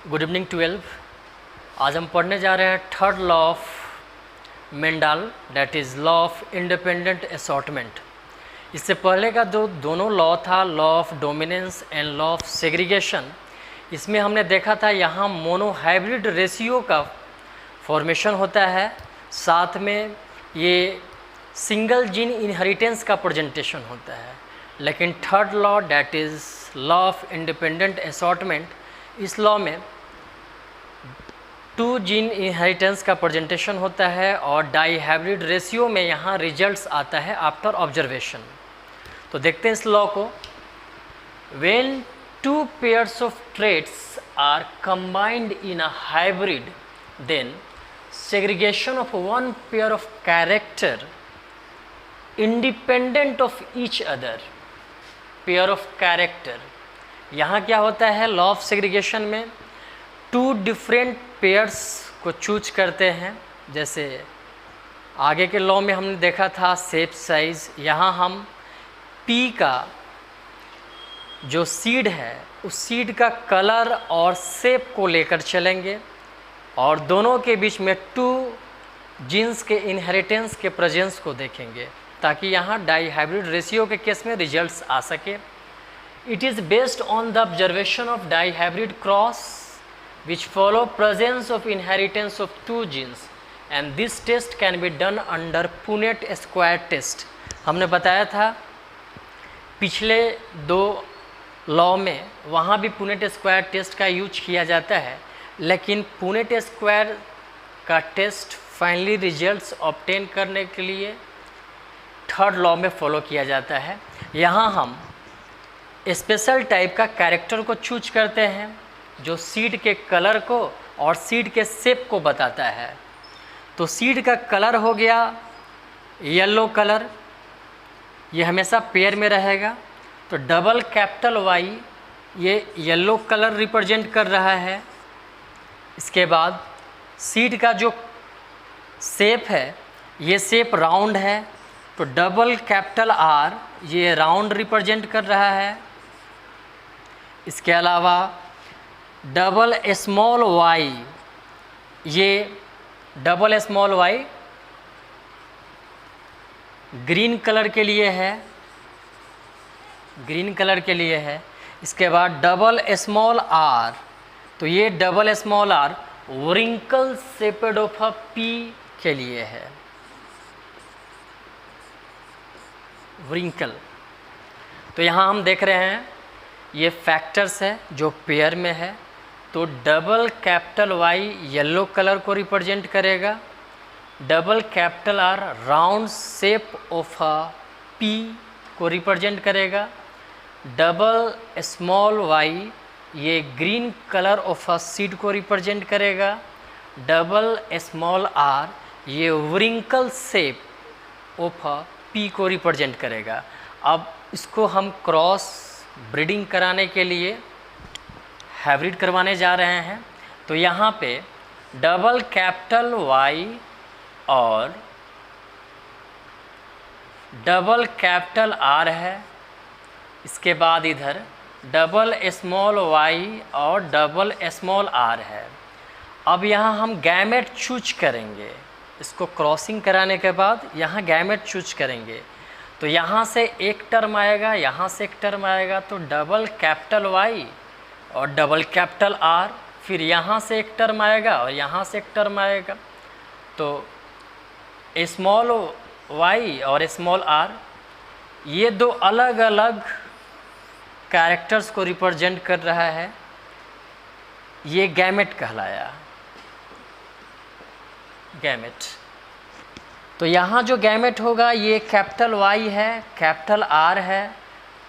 Good evening 12। आज हम पढ़ने जा रहे हैं third law of Mendel, that is law of independent assortment. इससे पहले का जो दोनों लॉ था, law of dominance and law of segregation, इसमें हमने देखा था यहाँ मोनोहाइब्रिड रेशियो का फॉर्मेशन होता है, साथ में ये सिंगल जीन इनहेरिटेंस का प्रेजेंटेशन होता है। लेकिन third law that is law of independent assortment, इस लॉ में टू जीन इनहेरिटेंस का प्रेजेंटेशन होता है और डाई हाइब्रिड रेशियो में यहाँ रिजल्ट्स आता है आफ्टर ऑब्जर्वेशन। तो देखते हैं इस लॉ को। When two pairs of traits are combined in a hybrid, then segregation of one pair of character independent of each other, pair of character। यहाँ क्या होता है, लॉ ऑफ सेग्रीगेशन में टू डिफरेंट पेयर्स को choose करते हैं। जैसे आगे के लॉ में हमने देखा था शेप साइज, यहाँ हम पी का जो सीड है उस सीड का कलर और शेप को लेकर चलेंगे और दोनों के बीच में टू जीन्स के इनहेरिटेंस के प्रेजेंस को देखेंगे ताकि यहाँ डाई हाइब्रिड रेशियो के केस में रिजल्ट्स आ सके। It is based on the observation of dihybrid cross which follow presence of inheritance of two genes and this test can be done under Punnett square test। हमने बताया था पिछले दो law में वहाँ भी पुनेट स्क्वायर टेस्ट का use किया जाता है, लेकिन पुनेट स्क्वायर का टेस्ट फाइनली रिजल्ट्स ऑब्टेन करने के लिए थर्ड लॉ में फॉलो किया जाता है। यहाँ हम स्पेशल टाइप का कैरेक्टर को चूज करते हैं जो सीड के कलर को और सीड के शेप को बताता है। तो सीड का कलर हो गया येलो कलर, ये हमेशा पेयर में रहेगा। तो डबल कैपिटल वाई ये येलो कलर रिप्रेजेंट कर रहा है। इसके बाद सीड का जो शेप है ये शेप राउंड है, तो डबल कैपिटल आर ये राउंड रिप्रेजेंट कर रहा है। इसके अलावा डबल स्मॉल वाई, ये double small Y green colour के लिए है, ग्रीन कलर के लिए है। इसके बाद डबल स्मॉल आर, तो ये double small R wrinkle shaped of a pea के लिए है, व्रिंकल। तो यहाँ हम देख रहे हैं ये फैक्टर्स है जो पेयर में है। तो double capital Y yellow colour को रिप्रेजेंट करेगा, double capital R round shape of a pea को रिप्रेजेंट करेगा, डबल स्मॉल वाई ये green colour of a seed को रिप्रेजेंट करेगा, डबल स्मॉल आर ये wrinkle shape of a pea को represent करेगा। अब इसको हम क्रॉस ब्रीडिंग कराने के लिए हाइब्रिड करवाने जा रहे हैं। तो यहाँ पे डबल कैपिटल वाई और डबल कैपिटल आर है। इसके बाद इधर डबल स्मॉल वाई और डबल स्मॉल आर है। अब यहाँ हम गैमेट चूज करेंगे, इसको क्रॉसिंग कराने के बाद यहाँ गैमेट चूज करेंगे। तो यहाँ से एक टर्म आएगा, यहाँ से एक टर्म आएगा, तो डबल कैपिटल वाई और डबल कैपिटल आर, फिर यहाँ से एक टर्म आएगा और यहाँ से एक टर्म आएगा। तो स्मॉल वाई और स्मॉल आर ये दो अलग अलग कैरेक्टर्स को रिप्रेजेंट कर रहा है, ये गैमेट कहलाया, गैमेट। तो यहाँ जो गैमेट होगा ये कैपिटल वाई है, कैपिटल आर है,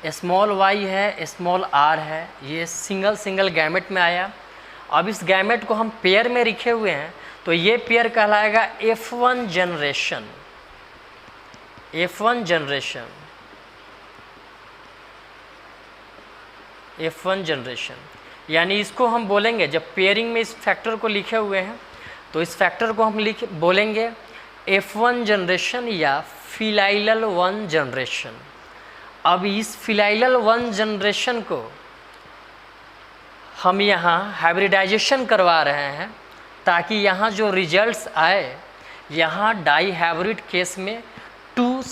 स्मॉल वाई है, स्मॉल आर है, ये सिंगल सिंगल गैमेट में आया। अब इस गैमेट को हम पेयर में रखे हुए हैं, तो ये पेयर कहलाएगा F1 generation, F1 generation, F1 generation. यानी इसको हम बोलेंगे, जब पेयरिंग में इस फैक्टर को लिखे हुए हैं तो इस फैक्टर को हम बोलेंगे F1 जनरेशन या फिलाइलल 1 जनरेशन। अब इस फिलाइलल 1 जनरेशन को हम यहाँ हाइब्रिडाइजेशन करवा रहे हैं ताकि यहाँ जो रिजल्ट्स आए, यहाँ डाई हाइब्रिड केस में 2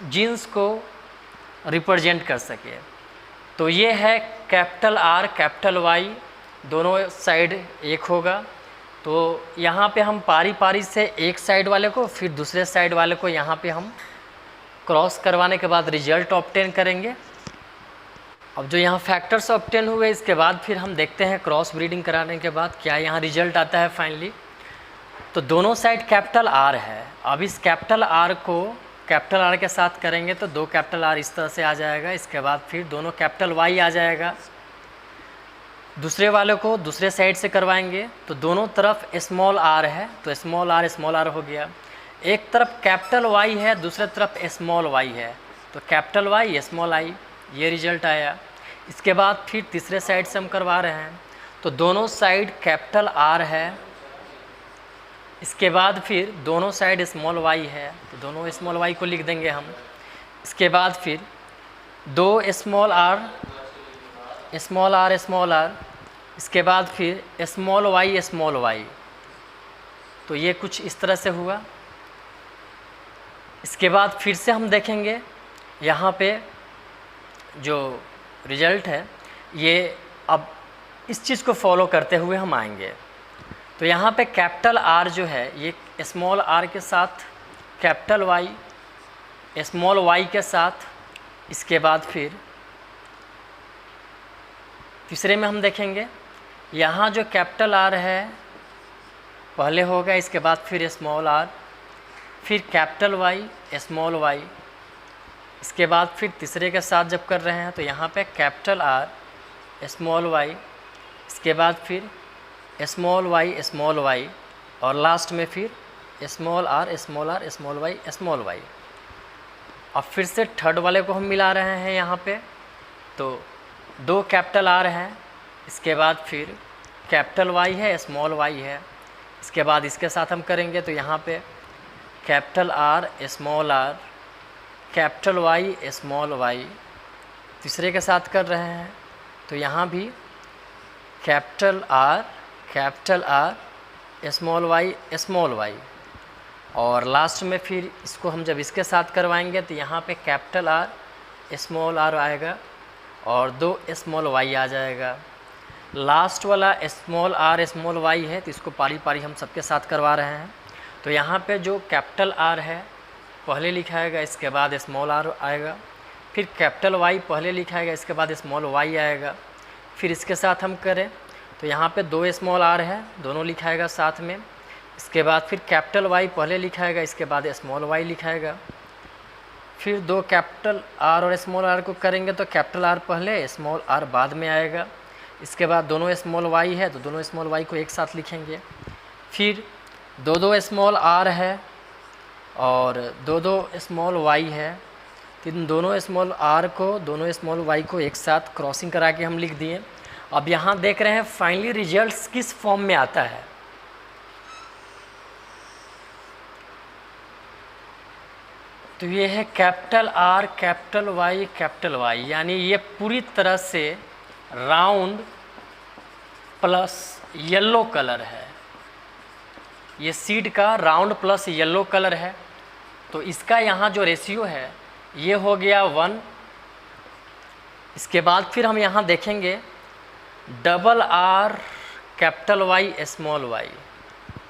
जीन्स को रिप्रेजेंट कर सके। तो ये है कैपिटल R कैपिटल Y, दोनों साइड एक होगा। तो यहाँ पे हम पारी पारी से एक साइड वाले को फिर दूसरे साइड वाले को यहाँ पे हम क्रॉस करवाने के बाद रिजल्ट ऑब्टेन करेंगे। अब जो यहाँ फैक्टर्स ऑब्टेन हुए, इसके बाद फिर हम देखते हैं क्रॉस ब्रीडिंग कराने के बाद क्या यहाँ रिजल्ट आता है फाइनली। तो दोनों साइड कैपिटल R है। अब इस कैपिटल R को कैपिटल R के साथ करेंगे तो 2 कैपिटल R इस तरह से आ जाएगा। इसके बाद फिर दोनों कैपिटल Y आ जाएगा। दूसरे वाले को दूसरे साइड से करवाएंगे तो दोनों तरफ स्मॉल r है, तो स्मॉल r हो गया। एक तरफ कैपिटल Y है, दूसरे तरफ स्मॉल y है, तो कैपिटल Y स्मॉल i, ये रिजल्ट आया। इसके बाद फिर तीसरे साइड से हम करवा रहे हैं तो दोनों साइड कैपिटल R है। इसके बाद फिर दोनों साइड स्मॉल y है, तो दोनों स्मॉल y को लिख देंगे हम। इसके बाद फिर 2 स्मॉल r, इसके बाद फिर स्मॉल y, तो ये कुछ इस तरह से हुआ। इसके बाद फिर से हम देखेंगे यहाँ पे जो रिजल्ट है, ये अब इस चीज़ को फॉलो करते हुए हम आएंगे। तो यहाँ पे कैपिटल R जो है ये स्मॉल r के साथ, कैपिटल Y स्मॉल y के साथ। इसके बाद फिर तीसरे में हम देखेंगे यहाँ जो कैपिटल R है पहले होगा, इसके बाद फिर स्मॉल r, फिर कैपिटल Y स्मॉल y। इसके बाद फिर तीसरे के साथ जब कर रहे हैं तो यहाँ पे कैपिटल R स्मॉल y, इसके बाद फिर स्मॉल y और लास्ट में फिर स्मॉल r स्मॉल y। अब फिर से थर्ड वाले को हम मिला रहे हैं यहाँ पे, तो 2 कैपिटल R हैं, इसके बाद फिर कैपिटल Y है स्मॉल y है। इसके बाद इसके साथ हम करेंगे तो यहाँ पे capital R small r, capital Y small y। तीसरे के साथ कर रहे हैं तो यहाँ भी कैपिटल R स्मॉल y और लास्ट में फिर इसको हम जब इसके साथ करवाएंगे तो यहाँ पे कैपिटल R स्मॉल r आएगा और 2 स्मॉल y आ जाएगा। लास्ट वाला स्मॉल r स्मॉल y है, तो इसको पारी पारी हम सबके साथ करवा रहे हैं। तो यहाँ पे जो कैपिटल R है पहले लिखाएगा, इसके बाद स्मॉल r आएगा, फिर कैपिटल Y पहले लिखाएगा, इसके बाद स्मॉल y आएगा। फिर इसके साथ हम करें तो यहाँ पे 2 स्मॉल r है, दोनों लिखाएगा साथ में। इसके बाद फिर कैपिटल Y पहले लिखाएगा, इसके बाद स्मॉल y लिखाएगा। फिर 2 कैपिटल R और स्मॉल r को करेंगे तो कैपिटल R पहले स्मॉल r बाद में आएगा। इसके बाद दोनों स्मॉल y है तो दोनों स्मॉल y को एक साथ लिखेंगे। फिर 2 स्मॉल r है और 2 स्मॉल y है, तो इन दोनों स्मॉल r को दोनों स्मॉल y को एक साथ क्रॉसिंग करा के हम लिख दिए। अब यहाँ देख रहे हैं फाइनली रिजल्ट्स किस फॉर्म में आता है। तो ये है कैपिटल R कैपिटल Y, यानी ये पूरी तरह से राउंड प्लस येलो कलर है। ये सीड का राउंड प्लस येलो कलर है, तो इसका यहाँ जो रेशियो है ये हो गया 1। इसके बाद फिर हम यहाँ देखेंगे double R capital Y small y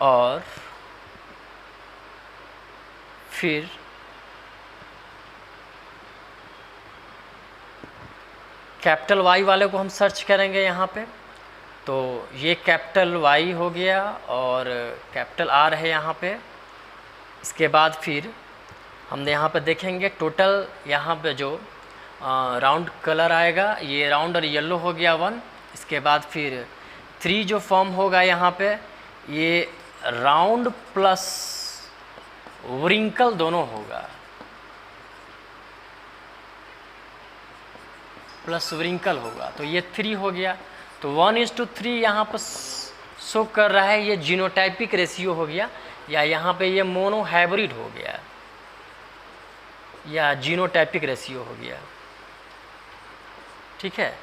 और फिर कैपिटल Y वाले को हम सर्च करेंगे यहाँ पे, तो ये कैपिटल Y हो गया और कैपिटल R है यहाँ पे। इसके बाद फिर हम यहाँ पे देखेंगे टोटल यहाँ पे जो राउंड कलर आएगा, ये राउंड और येलो हो गया 1। इसके बाद फिर 3 जो फॉर्म होगा यहाँ पे, ये राउंड प्लस व्रिंकल दोनों होगा, प्लस व्रिंकल होगा, तो ये 3 हो गया। तो 1:3 यहाँ पर शो कर रहा है, ये जीनोटाइपिक रेशियो हो गया, या यहाँ पे ये मोनो हाइब्रिड हो गया या जीनोटाइपिक रेशियो हो गया। ठीक है,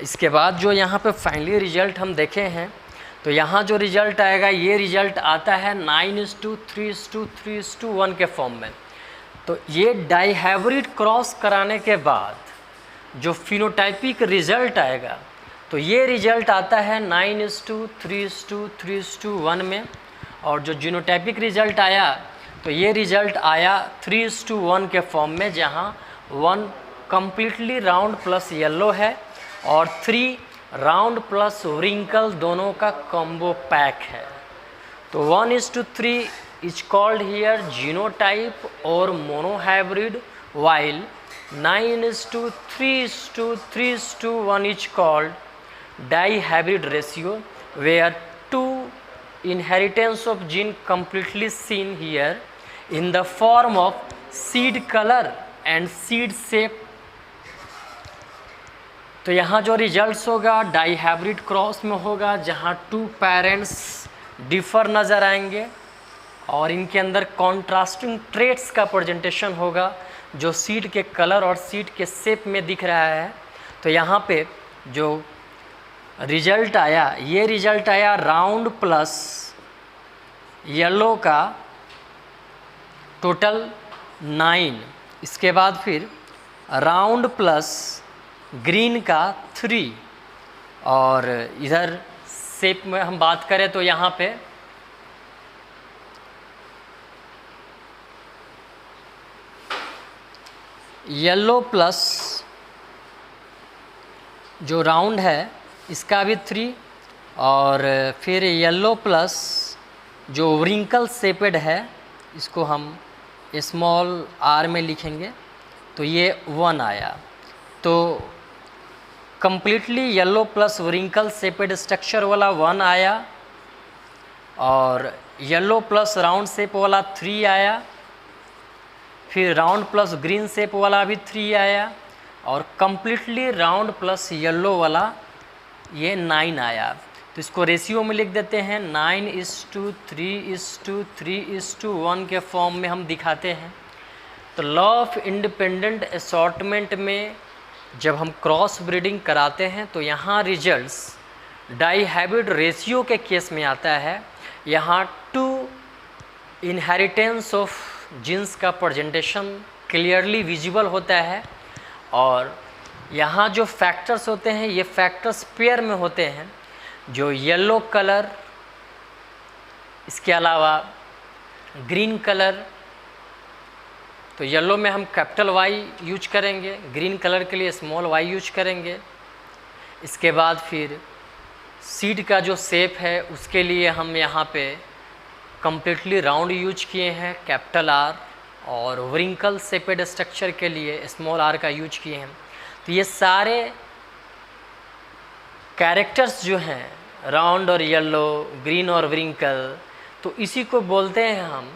इसके बाद जो यहाँ पे फाइनली रिजल्ट हम देखे हैं, तो यहाँ जो रिजल्ट आएगा ये रिजल्ट आता है 9:3:3:1 के फॉर्म में। तो ये डाइहाइब्रिड क्रॉस कराने के बाद जो फिनोटाइपिक रिजल्ट आएगा, तो ये रिजल्ट आता है 9:3:3:1 में। और जो जीनोटाइपिक रिजल्ट आया, तो ये रिजल्ट आया 3:1 के फॉर्म में, जहाँ 1 कम्प्लीटली राउंड प्लस येलो है और 3 राउंड प्लस व्रिंकल दोनों का कॉम्बो पैक है। तो 1:3 इज कॉल्ड हियर जीनोटाइप और monohybrid, while 9:3:3:1 is called dihybrid ratio, where 2 inheritance of gene completely seen here in the form of seed color and seed shape। तो यहाँ जो results होगा dihybrid cross में होगा, जहाँ 2 पेरेंट्स डिफर नज़र आएंगे और इनके अंदर कॉन्ट्रास्टिंग ट्रेट्स का प्रेजेंटेशन होगा जो सीड के कलर और सीड के शेप में दिख रहा है। तो यहाँ पे जो रिजल्ट आया, ये रिजल्ट आया राउंड प्लस येलो का टोटल 9, इसके बाद फिर राउंड प्लस ग्रीन का 3, और इधर शेप में हम बात करें तो यहाँ पे येलो प्लस जो राउंड है इसका भी 3, और फिर येलो प्लस जो व्रिंकल शेपेड है इसको हम स्मॉल r में लिखेंगे, तो ये 1 आया। तो completely yellow plus wrinkle shaped structure वाला 1 आया, और येलो प्लस राउंड शेप वाला 3 आया, फिर राउंड प्लस ग्रीन शेप वाला भी 3 आया, और कम्प्लीटली राउंड प्लस येलो वाला ये 9 आया। तो इसको रेशियो में लिख देते हैं 9:3:3:1 के फॉर्म में हम दिखाते हैं। तो लॉ ऑफ इंडिपेंडेंट असॉर्टमेंट में जब हम क्रॉस ब्रीडिंग कराते हैं तो यहाँ रिजल्ट्स डाइहाइब्रिड रेशियो के केस में आता है। यहाँ 2 इनहेरिटेंस ऑफ जीन्स का प्रेजेंटेशन क्लियरली विजिबल होता है, और यहाँ जो फैक्टर्स होते हैं ये फैक्टर्स पेयर में होते हैं, जो येलो कलर, इसके अलावा ग्रीन कलर। तो येलो में हम कैपिटल Y यूज करेंगे, ग्रीन कलर के लिए स्मॉल y यूज करेंगे। इसके बाद फिर सीड का जो शेप है उसके लिए हम यहाँ पे कम्प्लीटली राउंड यूज किए हैं, कैपिटल R, और व्रिंकल शेपेड स्ट्रक्चर के लिए स्मॉल r का यूज किए हैं। तो ये सारे कैरेक्टर्स जो हैं राउंड और येलो, ग्रीन और व्रिंकल, तो इसी को बोलते हैं हम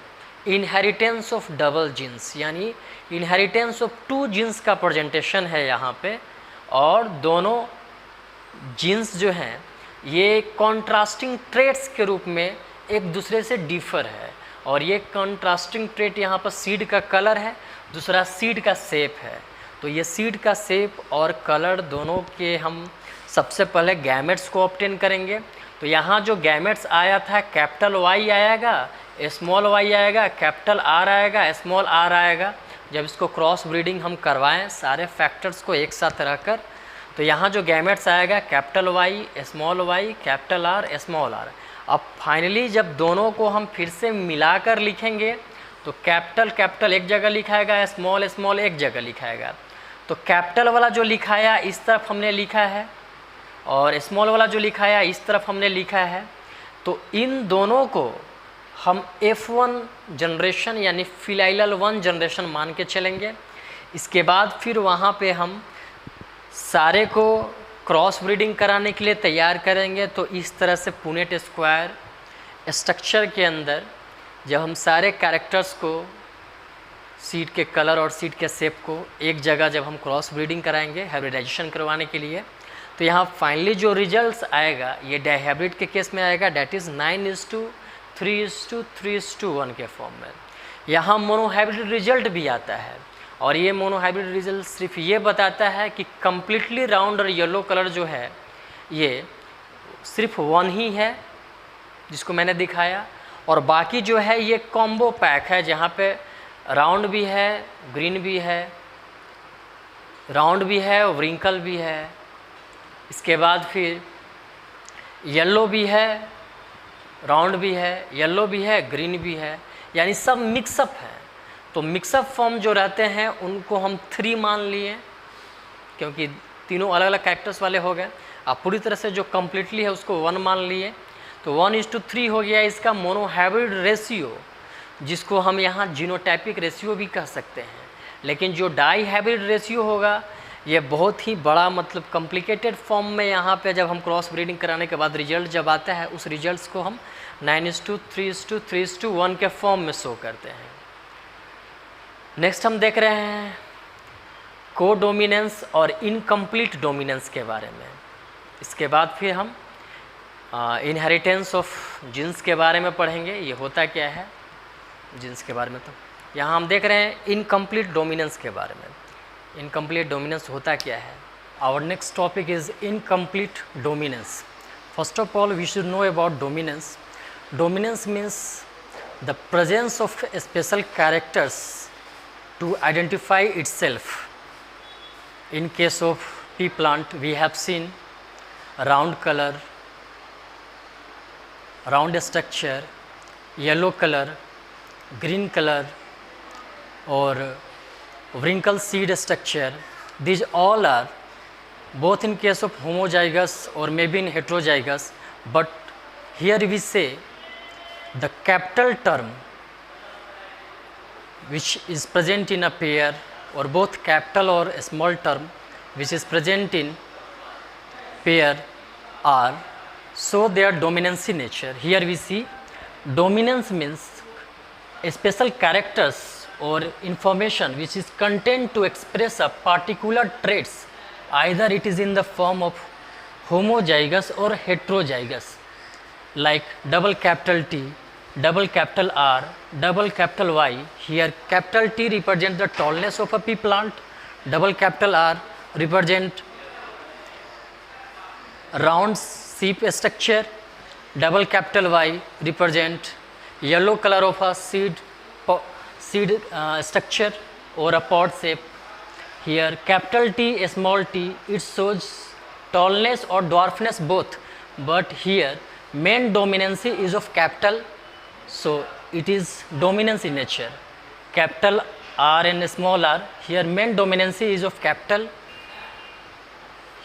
इनहेरिटेंस ऑफ डबल जीन्स, यानी इनहेरिटेंस ऑफ 2 जीन्स का प्रेजेंटेशन है यहाँ पे। और दोनों जीन्स जो हैं ये कॉन्ट्रास्टिंग ट्रेट्स के रूप में एक दूसरे से डिफर है, और ये कॉन्ट्रास्टिंग ट्रेट यहाँ पर सीड का कलर है, दूसरा सीड का शेप है। तो ये सीड का शेप और कलर दोनों के हम सबसे पहले गैमेट्स को ऑब्टेन करेंगे। तो यहाँ जो गैमेट्स आया था कैपिटल Y आएगा, स्मॉल y आएगा, कैपिटल R आएगा, स्मॉल r आएगा। जब इसको क्रॉस ब्रीडिंग हम करवाएं सारे फैक्टर्स को एक साथ रखकर, तो यहाँ जो गैमेट्स आएगा capital Y, small y, capital R, small r। अब फाइनली जब दोनों को हम फिर से मिलाकर लिखेंगे तो कैपिटल कैपिटल एक जगह लिखाएगा, स्मॉल स्मॉल एक जगह लिखाएगा। तो कैपिटल वाला जो लिखाया इस तरफ हमने लिखा है, और स्मॉल वाला जो लिखाया इस तरफ हमने लिखा है। तो इन दोनों को हम F1 जनरेशन यानी फिलाइलल 1 जनरेशन मान के चलेंगे। इसके बाद फिर वहाँ पे हम सारे को क्रॉस ब्रीडिंग कराने के लिए तैयार करेंगे। तो इस तरह से पुनेट स्क्वायर स्ट्रक्चर के अंदर जब हम सारे कैरेक्टर्स को, सीड के कलर और सीड के शेप को एक जगह जब हम क्रॉस ब्रीडिंग कराएंगे हाइब्रिडाइजेशन करवाने के लिए, तो यहाँ फाइनली जो रिजल्ट्स आएगा ये डाइहाइब्रिड के केस में आएगा, डैट इज़ 9:3:3:1 के फॉर्म में। यहाँ मोनोहाइब्रिड रिजल्ट भी आता है, और ये मोनोहाइब्रिड रिजल्ट सिर्फ ये बताता है कि कम्प्लीटली राउंड और येलो कलर जो है ये सिर्फ वन ही है जिसको मैंने दिखाया, और बाकी जो है ये कॉम्बो पैक है जहाँ पे राउंड भी है, ग्रीन भी है, राउंड भी है और व्रिंकल भी है, इसके बाद फिर येलो भी है, राउंड भी है, येलो भी है, ग्रीन भी है, यानी सब मिक्सअप है। तो मिक्सअप फॉर्म जो रहते हैं उनको हम 3 मान लिए क्योंकि तीनों अलग अलग कैरेक्टर्स वाले हो गए। अब पूरी तरह से जो कम्प्लीटली है उसको 1 मान लिए, तो 1:3 हो गया इसका मोनोहाइब्रिड रेशियो, जिसको हम यहाँ जीनोटाइपिक रेशियो भी कह सकते हैं। लेकिन जो डाई हाइब्रिड रेशियो होगा ये बहुत ही बड़ा मतलब कॉम्प्लिकेटेड फॉर्म में यहाँ पे जब हम क्रॉस ब्रीडिंग कराने के बाद रिजल्ट जब आता है उस रिजल्ट्स को हम 9:3:3:1 के फॉर्म में शो करते हैं। नेक्स्ट हम देख रहे हैं कोडोमिनेंस और इनकम्प्लीट डोमिनेंस के बारे में। इसके बाद फिर हम इनहेरिटेंस ऑफ जीन्स के बारे में पढ़ेंगे, ये होता क्या है जीन्स के बारे में। तो यहाँ हम देख रहे हैं इनकम्प्लीट डोमिनेंस के बारे में। इनकम्प्लीट डोमिनेंस होता क्या है? Our next topic is incomplete dominance. First of all we should know about dominance. Dominance means the presence of special characters to identify itself. In case of pea plant we have seen round color, round structure, yellow color, green color or wrinkle seed structure. These all are both in case of homozygous or maybe in heterozygous, but here we say the capital term which is present in a pair or both capital or small term which is present in pair are show their dominancy nature. Here we see dominance means special characters or information which is content to express a particular traits, either it is in the form of homozygous or heterozygous, like double capital T, double capital R, double capital Y. Here capital T represent the tallness of a pea plant, double capital R represent round sheep structure, double capital Y represent yellow color of a seed structure or a pod shape. Here capital T, small t, it shows tallness or dwarfness both, but here main dominancy is of capital, so it is dominance in nature. Capital R and small r, here main dominancy is of capital,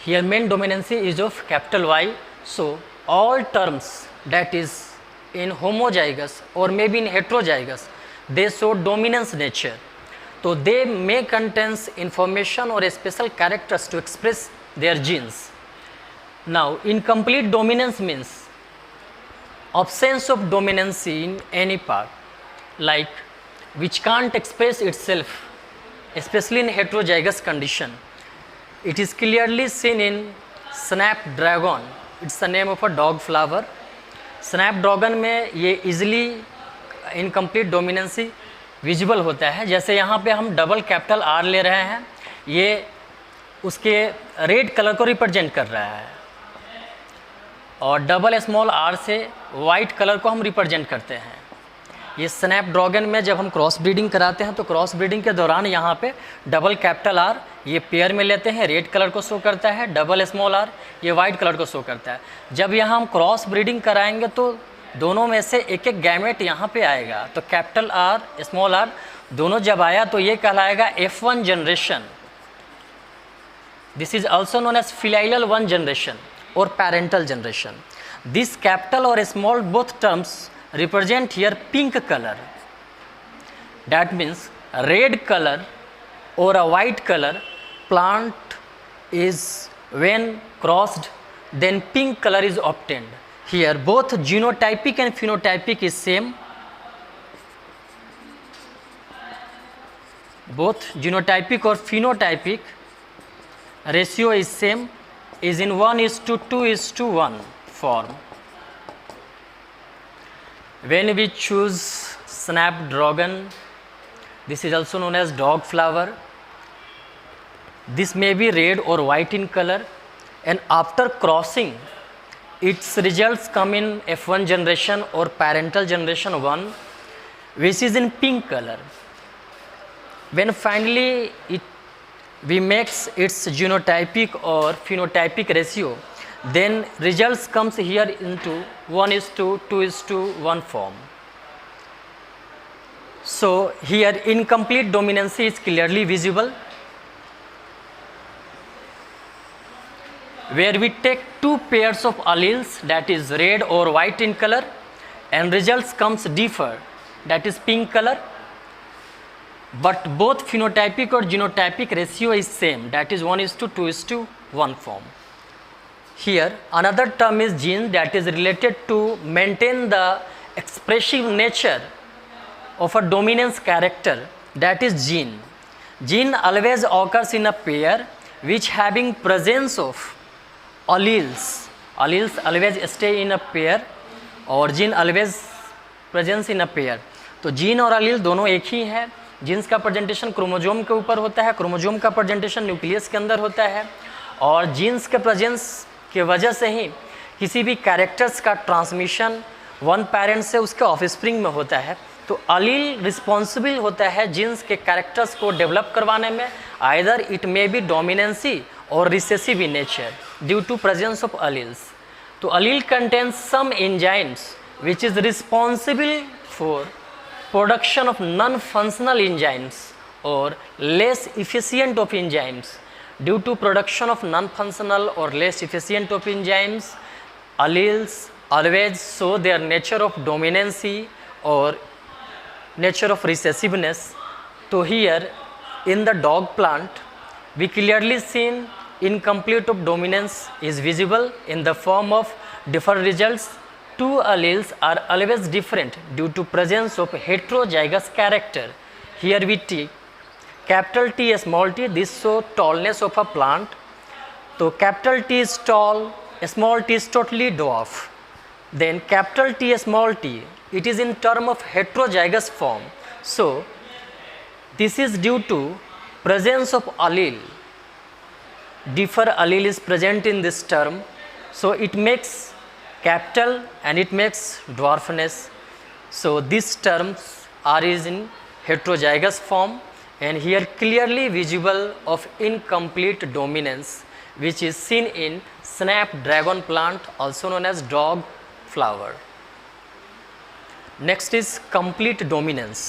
here main dominancy is of capital Y. So all terms that is in homozygous or maybe in heterozygous, they show dominance nature. So they may contains information or special characters to express their genes. Now incomplete dominance means absence of dominancy in any part, like which can't express itself, especially in heterozygous condition. It is clearly seen in snapdragon. It's the name of a dog flower. Snapdragon में ये easily incomplete dominancy visible होता है। जैसे यहाँ पे हम double capital are ले रहे हैं, ये उसके रेड कलर को रिप्रेजेंट कर रहा है, और डबल स्मॉल आर से वाइट कलर को हम रिप्रेजेंट करते हैं। ये स्नैपड्रैगन में जब हम क्रॉस ब्रीडिंग कराते हैं तो क्रॉस ब्रीडिंग के दौरान यहाँ पे डबल कैपिटल आर ये पेयर में लेते हैं, रेड कलर को शो करता है, डबल स्मॉल आर ये वाइट कलर को शो करता है। जब यहाँ हम क्रॉस ब्रीडिंग कराएंगे तो दोनों में से एक एक गैमेट यहाँ पे आएगा, तो कैपिटल आर स्मॉल आर दोनों जब आया तो ये कहलाएगा F1 generation. This is also known as filial 1 generation और पैरेंटल जनरेशन। दिस कैपिटल और small both terms represent here pink color. That means red color or a white color plant is when crossed, then pink color is obtained. Here both genotypic and phenotypic is same. Both genotypic or phenotypic ratio is same, is in 1:2:1 form. When we choose snapdragon, This is also known as dog flower. This may be red or white in color, and after crossing, its results come in F1 generation or parental generation 1, which is in pink color. When finally we mix its genotypic or phenotypic ratio, then results comes here into 1:2:1 form. So here incomplete dominancy is clearly visible, where we take two pairs of alleles, that is red or white in color, and results comes differ, that is pink color, but both phenotypic or genotypic ratio is same, that is 1:2:1 form. Here another term is gene, that is related to maintain the expressive nature of a dominance character, that is gene. Gene always occurs in a pair which having presence of alleles. Alleles always stay in a pair और gene always presence in a pair. तो gene और अलील दोनों एक ही है। Jeans का presentation chromosome के ऊपर होता है, क्रोमोजोम का प्रेजेंटेशन न्यूक्लियस के अंदर होता है, और जीन्स के प्रेजेंस के वजह से ही किसी भी कैरेक्टर्स का ट्रांसमिशन वन पेरेंट से उसके ऑफस्प्रिंग में होता है। तो अलील रिस्पॉन्सिबल होता है जीन्स के कैरेक्टर्स को डेवलप करवाने में, either it may be dominancy और recessive in nature due to presence of alleles. तो allele contains some enzymes which is responsible for production of non-functional enzymes or less efficient of enzymes. Due to production of non-functional or less efficient of enzymes, alleles always show their nature of dominancy or nature of recessiveness. So here in the dog plant, we clearly seen incomplete of dominance is visible in the form of different results. Two alleles are always different due to presence of heterozygous character. Here we take capital T small t, this show tallness of a plant. So capital T is tall, small t is totally dwarf. Then capital T small t, it is in term of heterozygous form. So this is due to presence of allele. Differ allele is present in this term, so it makes capital and it makes dwarfness. So these terms are is in heterozygous form, and here clearly visible of incomplete dominance, which is seen in snapdragon plant, also known as dog flower. Next is complete dominance.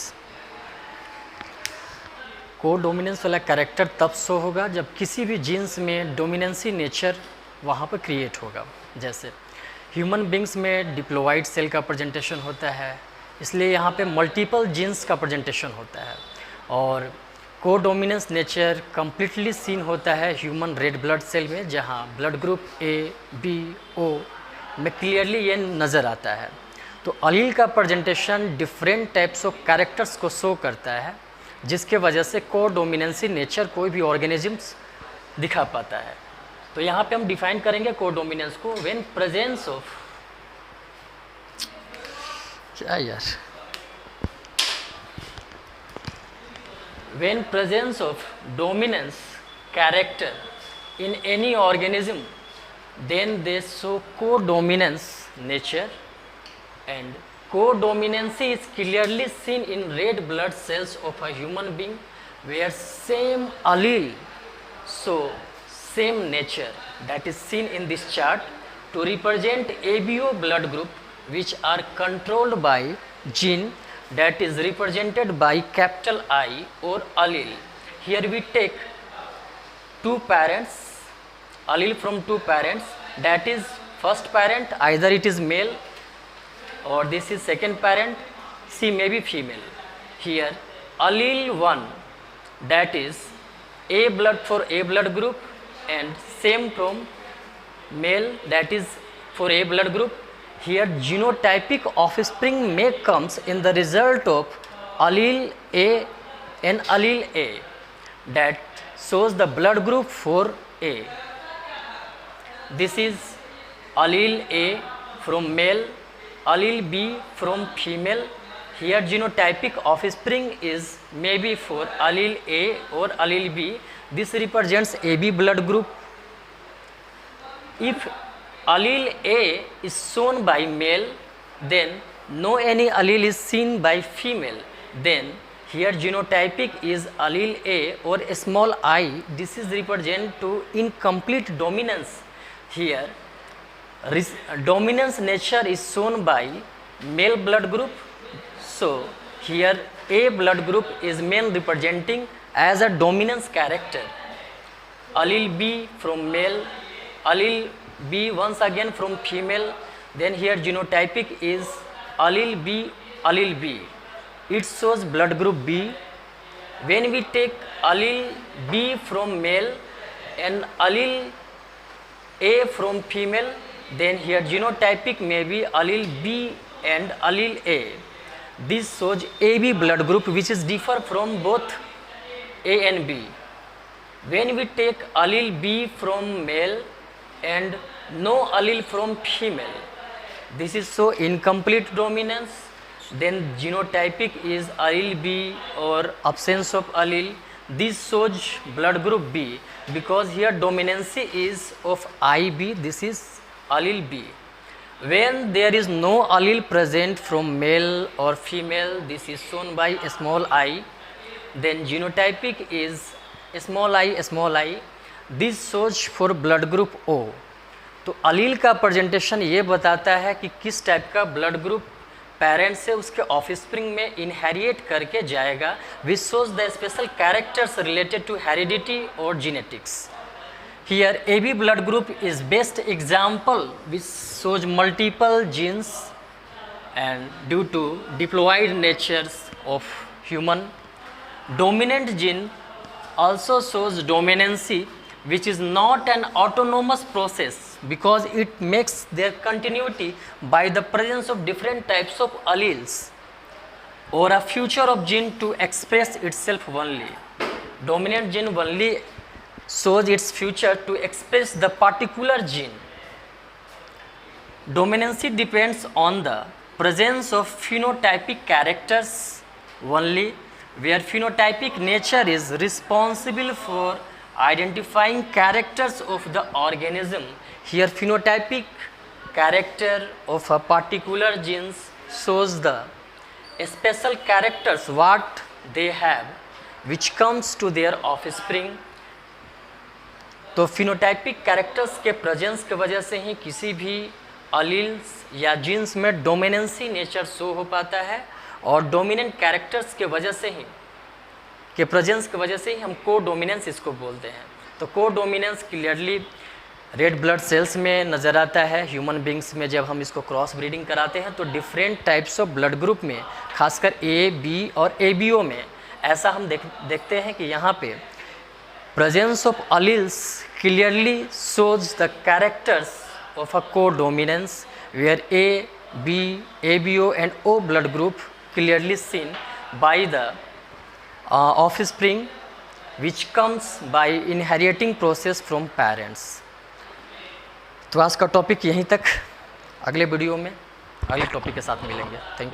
को dominance वाला character तब show होगा जब किसी भी jeans में dominancy nature वहाँ पर क्रिएट होगा। जैसे ह्यूमन बींग्स में डिप्लोइड सेल का प्रेजेंटेशन होता है, इसलिए यहाँ पे मल्टीपल जीन्स का प्रेजेंटेशन होता है, और को डोमिनेंस नेचर कम्प्लीटली सीन होता है ह्यूमन रेड ब्लड सेल में, जहाँ blood group A B O में क्लियरली ये नज़र आता है। तो अलील का presentation different types of characters को शो करता है, जिसके वजह से को डोमिनेंसी नेचर कोई भी ऑर्गेनिजम्स दिखा पाता है। तो यहाँ पे हम डिफाइन करेंगे को डोमिनेंस को, व्हेन प्रेजेंस ऑफ, क्या यार, when presence of dominance character in any organism, then they show को dominance nature, and co-dominancy is clearly seen in red blood cells of a human being, where same allele so same nature, that is seen in this chart to represent ABO blood group, which are controlled by gene that is represented by capital I or allele. Here we take two parents, allele from two parents, that is first parent, either it is male or this is second parent, she may be female. Here allele 1, that is A blood for A blood group, and same from male, that is for A blood group. Here genotypic offspring may comes in the result of allele A and allele A, that shows the blood group for A. This is allele A from male, allele B from female. Here genotypic offspring is maybe for allele A or allele B. This represents AB blood group. If allele A is shown by male, then no any allele is seen by female. Then here genotypic is allele A or small I. This is represent to incomplete dominance. Here dominance nature is shown by male blood group. So here A blood group is main representing as a dominance character. Allele B from male, allele B once again from female. Then here genotypic is allele B, allele B. It shows blood group B. When we take allele B from male and allele A from female, then here genotypic may be allele B and allele A. This shows AB blood group, which is differ from both A and B. When we take allele B from male and no allele from female, this is so incomplete dominance. Then genotypic is allele B or absence of allele. This shows blood group B, because here dominancy is of IB. This is allele B. When there is no allele present from male or female, this is shown by small I. Then genotypic is small I, small I. This shows for blood group O. तो allele का presentation ये बताता है कि किस type का blood group parents से उसके ऑफस्प्रिंग में इनहेरिएट करके जाएगा, which shows the special characters related to heredity और genetics. Here AB blood group is best example which shows multiple genes, and due to diploid natures of human, dominant gene also shows dominancy, which is not an autonomous process because it makes their continuity by the presence of different types of alleles or a future of gene to express itself only. Dominant gene only shows its future to express the particular gene. Dominancy depends on the presence of phenotypic characters only, where phenotypic nature is responsible for identifying characters of the organism. Here phenotypic character of a particular genes shows the special characters what they have, which comes to their offspring. तो phenotypic characters के presence के वजह से ही किसी भी alleles या jeans में dominancy nature show हो पाता है, और डोमिनेंट कैरेक्टर्स के वजह से ही के प्रेजेंस की वजह से ही हम को डोमिनेंस इसको बोलते हैं. तो को dominance clearly red blood cells में नज़र आता है. ह्यूमन बींग्स में जब हम इसको क्रॉस ब्रीडिंग कराते हैं तो different types of blood group में, खासकर ए, बी और ABO में ऐसा हम देखते हैं कि यहाँ पे presence of alleles clearly shows the characters of a codominance, where A, B, ABO and O blood group clearly seen by the offspring, which comes by inheriting process from parents. तो आज का टॉपिक यहीं तक. अगले video में अगले topic के साथ मिलेंगे. Thank you.